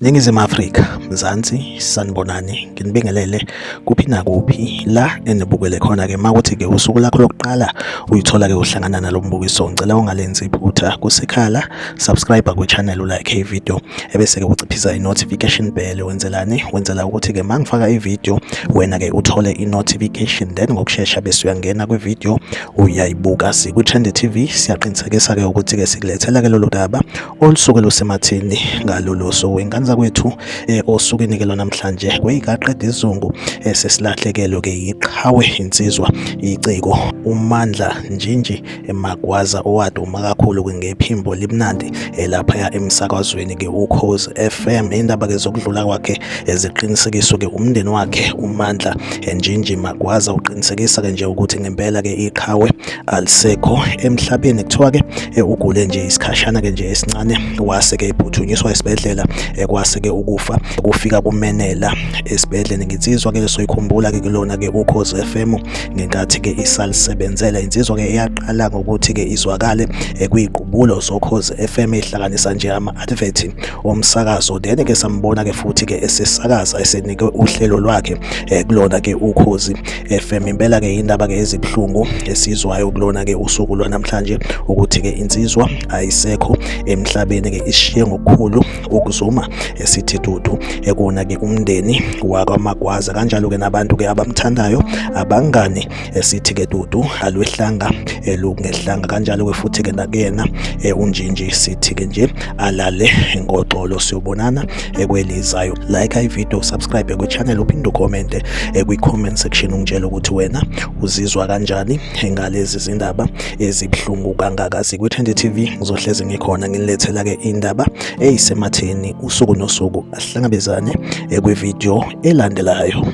Ningizimu Afrika, Mzansi, sanibonani, nginibingelele kuphi nakuphi la enibukele khona-ke makuthi-ke usuku lakho lokuqala uyithola-ke uhlangana nalo mbukiso. Ngicela ungalenzi iphutha kusekhala, subscribe kwi-channel, ulike ivideo ebese-ke uciphisa i-notification bell. Wenzelani? Wenzela ukuthi-ke mangifaka ivideo wena-ke uthole i-notification, then ngokushesha bese uyangena kwivideo uyayibuka. Sikwi-Trend TV siyaqinisekisa-ke ukuthi-ke sikulethela-ke lolu daba olusuke lusematheni ngalolu suku. Ingane kwethu osukwini-ke lo namhlanje kweyikaqeda isizungu sesilahlekelwe-ke iqhawe insizwa iciko uMandla Njinji Magwaza owaduma kakhulu-ke ngephimbo limnandi laphaya emsakazweni-ke Ukhozi FM. Indaba-ke zokudlula kwakhe ziqinisekiswe-ke umndeni wakhe uMandla Njinji Magwaza uqinisekisa-ke nje ukuthi ngempela-ke iqhawe alisekho emhlabeni. Kuthiwa-ke ugule nje isikhashana-ke nje esincane, wase-ke ephuthunyiswa esibhedlela kwase-ke ukufa kufika kumenela esibhedlela. Nginsizwa-ke soyikhumbula-ke kulona-ke Ukhozi FM ngenkathi-ke isalisebenzela. Insizwa-ke iyaqala ngokuthi-ke izwakale kwiziqubulo zokhozi FM ehlanganisa nje ama-advert omsakazo, then-ke sambona-ke futhi-ke esesakaza esenike uhlelo lwakhe kulona-ke Ukhozi FM. Impela-ke indaba-ke ezibuhlungu esizwayo kulona-ke usuku lwanamhlanje ukuthi-ke insizwa ayisekho emhlabeni-ke, ishiye ngokukhulu ukuzuma esithi dudu ekuna-ke umndeni wakwaMagwaza, kanjalo-ke nabantu-ke abamthandayo, abangani esithi-ke dudu alwehlanga lungehlanga, kanjalo-ke futhi-ke nakuyena uNjinji sithi-ke nje alale ngoxolo. Siyobonana kwelizayo. Like ivideo, subscribe kwi-channel, uphinde ucommente kwi-comment section ungitshela ukuthi wena uzizwa kanjani ngalezi zindaba ezibuhlungu kangaka. Sikwi-Trend TV ngizohlezi ngikhona ngilethela-ke indaba eyisematheni usuku nosuku. Asihlangabezane kwivideo elandelayo.